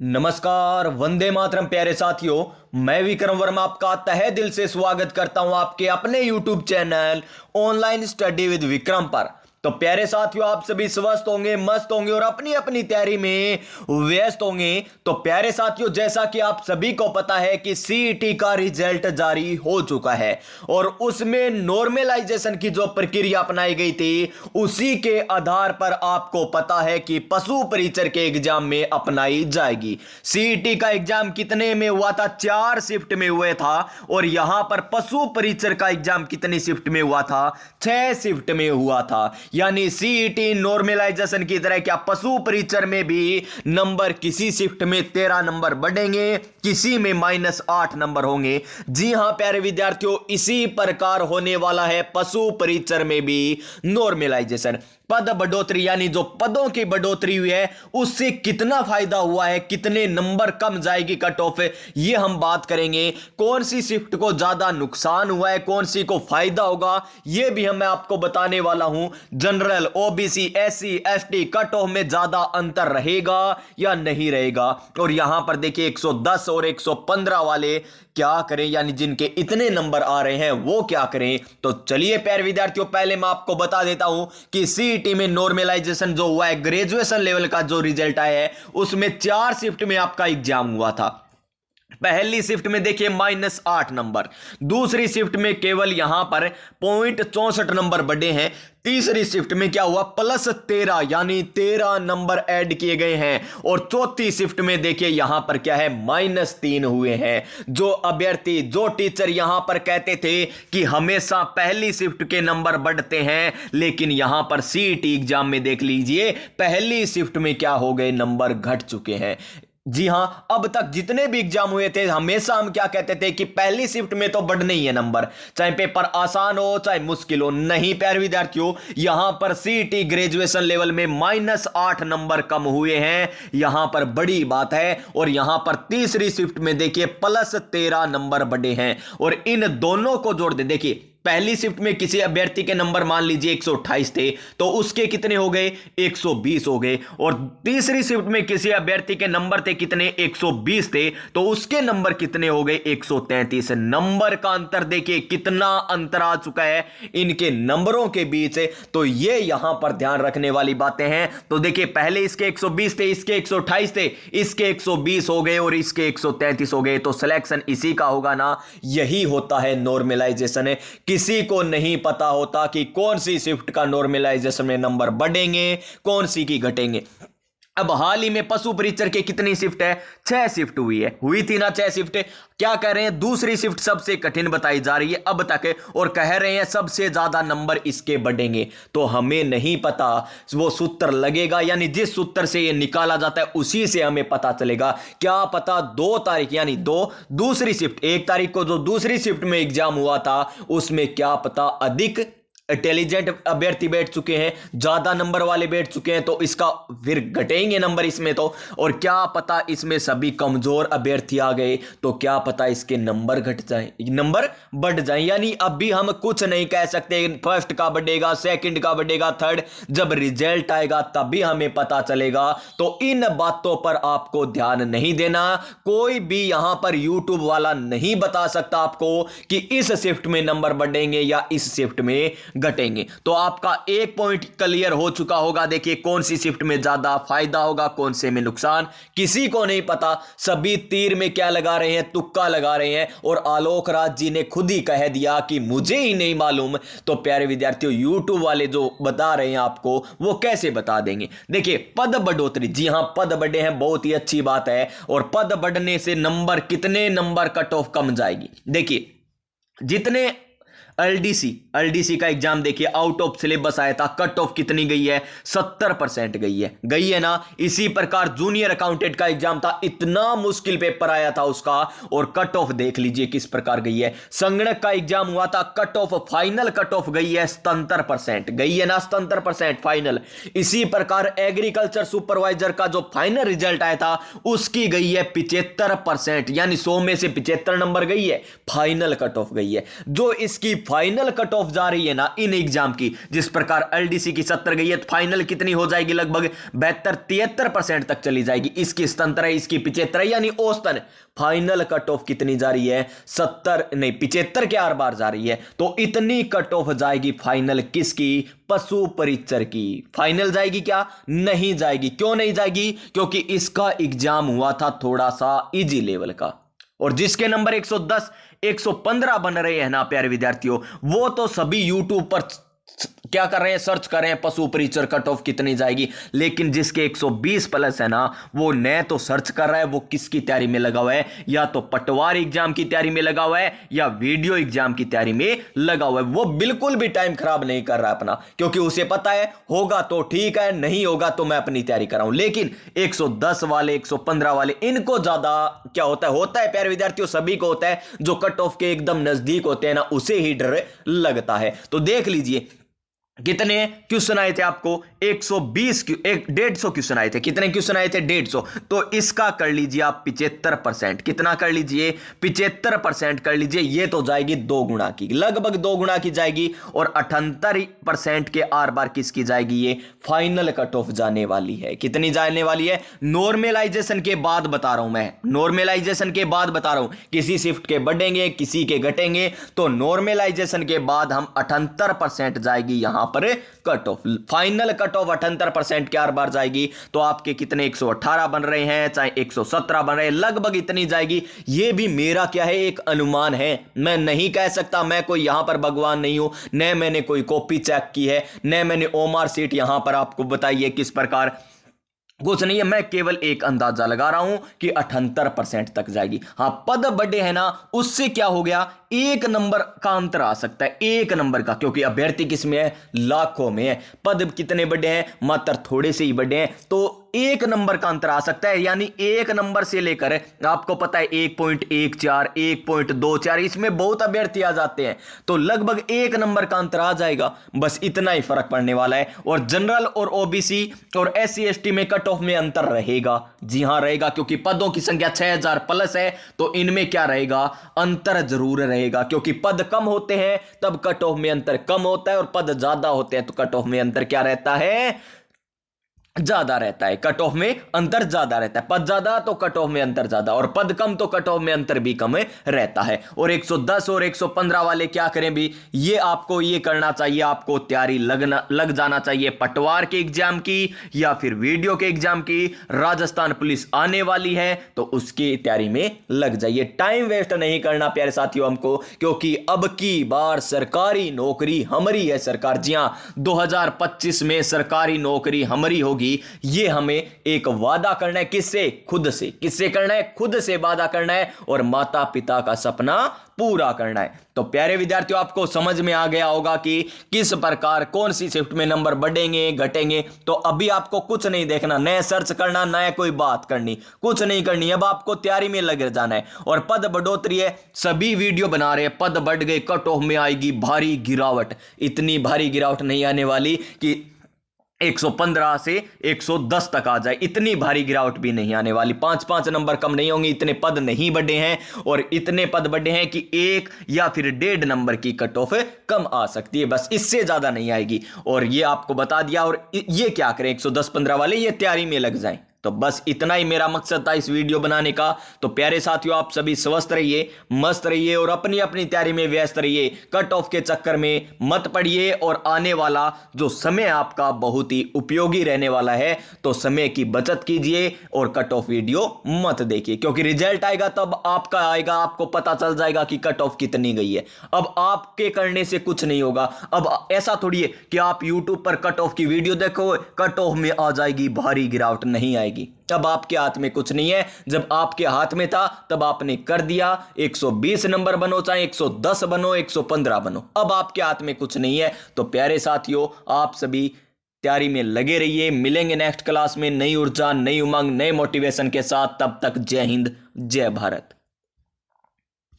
नमस्कार, वंदे मातरम प्यारे साथियों। मैं विक्रम वर्मा आपका तहे दिल से स्वागत करता हूं आपके अपने YouTube channel online study with Vikram पर। तो प्यारे साथियों, आप सभी स्वस्थ होंगे, मस्त होंगे और अपनी अपनी तैयारी में व्यस्त होंगे। तो प्यारे साथियों, जैसा कि आप सभी को पता है कि सीईटी का रिजल्ट जारी हो चुका है और उसमें नॉर्मलाइजेशन की जो प्रक्रिया अपनाई गई थी उसी के आधार पर आपको पता है कि पशु परिचर के एग्जाम में अपनाई जाएगी। सीईटी का एग्जाम कितने में हुआ था? 4 शिफ्ट में हुए था। और यहां पर पशु परिचर का एग्जाम कितनी शिफ्ट में हुआ था? 6 शिफ्ट में हुआ था। यानी सीईटी नॉर्मलाइजेशन की तरह क्या पशु परिचर में भी नंबर किसी शिफ्ट में 13 नंबर बढ़ेंगे, किसी में -8 नंबर होंगे। जी हां प्यारे विद्यार्थियों, इसी प्रकार होने वाला है पशु परिचर में भी नॉर्मलाइजेशन। पद बढ़ोतरी यानी जो पदों की बढ़ोतरी हुई है उससे कितना फायदा हुआ है, कितने नंबर कम जाएगी कट ऑफ, ये हम बात करेंगे। कौन सी शिफ्ट को ज्यादा नुकसान हुआ है, कौन सी को फायदा होगा, ये भी मैं आपको बताने वाला हूं। General, OBC, SC, ST cut off में ज्यादा अंतर रहेगा या नहीं रहेगा। और यहां पर देखिए 110 और 115 वाले क्या करें, यानी जिनके इतने नंबर आ रहे हैं वो क्या करें। तो चलिए प्यारे विद्यार्थियों, पहले मैं आपको बता देता हूं कि सीईटी में नॉर्मलाइजेशन जो हुआ है, ग्रेजुएशन लेवल का जो रिजल्ट आया है उसमें 4 शिफ्ट में आपका एग्जाम हुआ था। पहली शिफ्ट में देखिए -8 नंबर, दूसरी शिफ्ट में केवल यहां पर 0.64 नंबर बढ़े हैं, तीसरी शिफ्ट में क्या हुआ +13 यानी 13 नंबर ऐड किए गए हैं, और चौथी शिफ्ट में देखिए यहां पर क्या है -3 हुए हैं। जो अभ्यर्थी, जो टीचर यहां पर कहते थे कि हमेशा पहली शिफ्ट के नंबर बढ़ते हैं, लेकिन यहां पर सीईटी एग्जाम में देख लीजिए पहली शिफ्ट में क्या हो गए, नंबर घट चुके हैं। जी हां, अब तक जितने भी एग्जाम हुए थे हमेशा हम क्या कहते थे कि पहली शिफ्ट में तो बढ़ने ही है नंबर, चाहे पेपर आसान हो चाहे मुश्किल हो। नहीं प्यारे विद्यार्थियों, यहां पर सीईटी ग्रेजुएशन लेवल में -8 नंबर कम हुए हैं, यहां पर बड़ी बात है। और यहां पर तीसरी शिफ्ट में देखिए +13 नंबर बढ़े हैं, और इन दोनों को जोड़ दे। देखिए पहली शिफ्ट में किसी अभ्यर्थी के नंबर मान लीजिए 128 थे तो उसके कितने हो गए, 120 हो गए। और तीसरी शिफ्ट में किसी अभ्यर्थी के नंबर थे कितने, 120 थे, तो उसके नंबर कितने हो गए, 133। नंबर का अंतर देखिए कितना अंतर आ चुका है इनके नंबरों के बीच। तो ये यहां पर ध्यान रखने वाली बातें हैं। तो देखिए पहले इसके 120 थे, इसके 128 थे, इसके 120 हो गए और इसके 133 हो गए। तो सिलेक्शन इसी का होगा ना, यही होता है नॉर्मलाइजेशन है। किसी को नहीं पता होता कि कौन सी शिफ्ट का नॉर्मलाइजेशन में नंबर बढ़ेंगे, कौन सी की घटेंगे। अब हाल ही में पशु परिचर के कितनी शिफ्ट है, 6 शिफ्ट हुई थी ना, 6 शिफ्ट। क्या कह रहे हैं, दूसरी शिफ्ट सबसे कठिन बताई जा रही है अब तक, और कह रहे हैं सबसे ज्यादा नंबर इसके बढ़ेंगे। तो हमें नहीं पता, वो सूत्र लगेगा, यानी जिस सूत्र से ये निकाला जाता है उसी से हमें पता चलेगा। क्या पता 2 तारीख यानी दूसरी शिफ्ट, 1 तारीख को जो दूसरी शिफ्ट में एग्जाम हुआ था उसमें क्या पता अधिक इंटेलिजेंट अभ्यर्थी बैठ चुके हैं, ज्यादा नंबर वाले बैठ चुके हैं, तो इसका फिर घटेंगे नंबर इसमें। तो और क्या पता इसमें सभी कमजोर अभ्यर्थी आ गए तो क्या पता इसके नंबर घट जाए, नंबर बढ़ जाए। यानी अब भी हम कुछ नहीं कह सकते, फर्स्ट का बढ़ेगा, सेकंड का बढ़ेगा, थर्ड, जब रिजल्ट आएगा तभी हमें पता चलेगा। तो इन बातों पर आपको ध्यान नहीं देना। कोई भी यहां पर यूट्यूब वाला नहीं बता सकता आपको कि इस शिफ्ट में नंबर बढ़ेंगे या इस शिफ्ट में घटेंगे। तो आपका एक पॉइंट क्लियर हो चुका होगा। देखिए कौन सी शिफ्ट में ज्यादा फायदा होगा, कौन से में नुकसान, किसी को नहीं पता। सभी तीर में क्या लगा रहे हैं, तुक्का लगा रहे हैं। और आलोक राज जी ने खुद ही कह दिया कि मुझे ही नहीं मालूम। तो प्यारे विद्यार्थियों, यूट्यूब वाले जो बता रहे हैं आपको वो कैसे बता देंगे। देखिए पद बढ़ोतरी, जी हां पद बढ़े हैं, बहुत ही अच्छी बात है। और पद बढ़ने से नंबर, कितने नंबर कट ऑफ कम जाएगी। देखिए जितने एलडीसी का एग्जाम देखिए आउट ऑफ सिलेबस आया था, कट ऑफ कितनी गई है, 70% गई है ना। इसी प्रकार जूनियर अकाउंटेंट का एग्जाम था, इतना मुश्किल पेपर आया था उसका, और कट ऑफ देख लीजिए किस प्रकार गई है। संगणक का एग्जाम हुआ था, cut off, final cut off गई है 77%, गई है ना 77% फाइनल। इसी प्रकार एग्रीकल्चर सुपरवाइजर का जो फाइनल रिजल्ट आया था उसकी गई है 75%, यानी 100 में से 75 नंबर गई है, फाइनल कट ऑफ गई है। जो इसकी फाइनल कट ऑफ जा रही है ना इन एग्जाम की, जिस प्रकार एलडीसी की 70 गई है, तो फाइनल कितनी हो जाएगी, लगभग 72-73% तक चली जाएगी। इसकी 77 है, इसकी 75, यानी औसतन फाइनल कट ऑफ कितनी जा रही है, 70 नहीं 75 के आर बार जा रही है। तो इतनी कट ऑफ जाएगी फाइनल किसकी, पशु परिचर की। फाइनल जाएगी क्या, नहीं जाएगी। क्यों नहीं जाएगी, क्योंकि इसका एग्जाम हुआ था थोड़ा सा इजी लेवल का, और जिसके नंबर 110 115 बन रहे हैं ना प्यारे विद्यार्थियों, वो तो सभी यूट्यूब पर क्या कर रहे हैं, सर्च कर रहे हैं पशु परिचर कट ऑफ कितनी जाएगी। लेकिन जिसके 120 प्लस है ना, वो न तो सर्च कर रहा है वो किसकी तैयारी में लगा हुआ है, या तो पटवारी एग्जाम की तैयारी में लगा हुआ है या वीडियो एग्जाम की तैयारी में लगा हुआ है। वो बिल्कुल भी टाइम खराब नहीं कर रहा अपना, क्योंकि उसे पता है होगा तो ठीक है, नहीं होगा तो मैं अपनी तैयारी कर रहा हूं। लेकिन 110 वाले 115 वाले इनको ज्यादा क्या होता है प्यारे विद्यार्थियों, सभी को होता है, जो कट ऑफ के एकदम नजदीक होते हैं ना उसे ही डर लगता है। तो देख लीजिए कितने क्वेश्चन आए थे आपको, 150 क्वेश्चन आए थे। कितने क्वेश्चन आए थे, 150। तो इसका कर लीजिए आप 75%। कितना कर लीजिए, 75% कर लीजिए। ये तो जाएगी 2 गुना की, लगभग 2 गुना की जाएगी। और 78% के आर बार किसकी जाएगी, ये फाइनल कट ऑफ जाने वाली है। कितनी जाने वाली है, नॉर्मलाइजेशन के बाद बता रहा हूं मैं, नॉर्मलाइजेशन के बाद बता रहा हूं। किसी शिफ्ट के बढ़ेंगे, किसी के घटेंगे, तो नॉर्मलाइजेशन के बाद हम 78% जाएगी यहां पर cut off. Final cut off 78% के आर बार जाएगी। तो आपके कितने 118 बन रहे हैं, चाहे 117 बन रहे हैं, लगभग इतनी जाएगी। ये भी मेरा क्या है, एक अनुमान है। मैं नहीं कह सकता, मैं कोई यहां पर भगवान नहीं हूं, न मैंने कोई कॉपी चेक की है, न मैंने ओमार सीट यहां पर आपको बताई है किस प्रकार, कुछ नहीं है। मैं केवल एक अंदाजा लगा रहा हूं कि 78% तक जाएगी। हां, पद बड़े हैं ना, उससे क्या हो गया, 1 नंबर का अंतर आ सकता है, 1 नंबर का, क्योंकि अभ्यर्थी किसमें है, लाखों में है। पद कितने बड़े हैं, मात्र थोड़े से ही बड़े हैं। तो 1 नंबर का अंतर आ सकता है, यानी 1 नंबर से लेकर आपको पता है 1.14 1.24 इसमें बहुत अभ्यर्थी आ जाते हैं। तो लगभग 1 नंबर का अंतर आ जाएगा, बस इतना ही फर्क पड़ने वाला है। और जनरल और ओबीसी और SC ST में कट ऑफ में अंतर रहेगा, जी हां रहेगा, क्योंकि पदों की संख्या 6000 प्लस है। तो इनमें क्या रहेगा, अंतर जरूर रहेगा, क्योंकि पद कम होते हैं तब कट ऑफ में अंतर कम होता है, और पद ज्यादा होते हैं तो कट ऑफ में अंतर क्या रहता है, ज्यादा रहता है। कट ऑफ में अंतर ज्यादा रहता है, पद ज्यादा तो कट ऑफ में अंतर ज्यादा, और पद कम तो कट ऑफ में अंतर भी कम रहता है। और 110 और 115 वाले क्या करें भी, ये आपको ये करना चाहिए, आपको तैयारी लग जाना चाहिए पटवार के एग्जाम की या फिर वीडियो के एग्जाम की। राजस्थान पुलिस आने वाली है तो उसकी तैयारी में लग जाइए, टाइम वेस्ट नहीं करना प्यारे साथियों हमको, क्योंकि अब की बार सरकारी नौकरी हमारी है सरकार। जी हां, 2025 में सरकारी नौकरी हमारी होगी। ये हमें एक वादा करना है, किससे, खुद से। किससे करना है, खुद से वादा करना है, और माता पिता का सपना पूरा करना है। तो प्यारे विद्यार्थियों, आपको समझ में आ गया होगा कि किस प्रकार कौन सी शिफ्ट में नंबर बढ़ेंगे घटेंगे। तो अभी आपको कुछ नहीं देखना, न सर्च करना, न कोई बात करनी, कुछ नहीं करनी। अब आपको तैयारी में लग जाना है। और पद बढ़ोतरी है, सभी वीडियो बना रहे हैं, पद बढ़ गए, कट ऑफ में आएगी भारी गिरावट। इतनी भारी गिरावट नहीं आने वाली कि 115 से 110 तक आ जाए, इतनी भारी गिरावट भी नहीं आने वाली। 5-5 नंबर कम नहीं होंगे, इतने पद नहीं बढ़े हैं, और इतने पद बढ़े हैं कि 1 या फिर 1.5 नंबर की कट ऑफ कम आ सकती है, बस इससे ज्यादा नहीं आएगी। और ये आपको बता दिया। और ये क्या करें, 110-15 वाले ये तैयारी में लग जाएं। तो बस इतना ही मेरा मकसद था इस वीडियो बनाने का। तो प्यारे साथियों, आप सभी स्वस्थ रहिए, मस्त रहिए, और अपनी अपनी तैयारी में व्यस्त रहिए। कट ऑफ के चक्कर में मत पड़िए, और आने वाला जो समय आपका बहुत ही उपयोगी रहने वाला है, तो समय की बचत कीजिए और कट ऑफ वीडियो मत देखिए, क्योंकि रिजल्ट आएगा तब आपका आएगा, आपको पता चल जाएगा कि कट ऑफ कितनी गई है। अब आपके करने से कुछ नहीं होगा। अब ऐसा थोड़ी है कि आप यूट्यूब पर कट ऑफ की वीडियो देखो, कट ऑफ में आ जाएगी भारी गिरावट, नहीं आएगी। तब आपके हाथ में कुछ नहीं है। जब आपके हाथ में था तब आपने कर दिया, 120 नंबर बनो, चाहे 110 बनो, 115 बनो, अब आपके हाथ में कुछ नहीं है। तो प्यारे साथियों, आप सभी तैयारी में लगे रहिए। मिलेंगे नेक्स्ट क्लास में नई ऊर्जा, नई उमंग, नए मोटिवेशन के साथ। तब तक जय हिंद, जय भारत।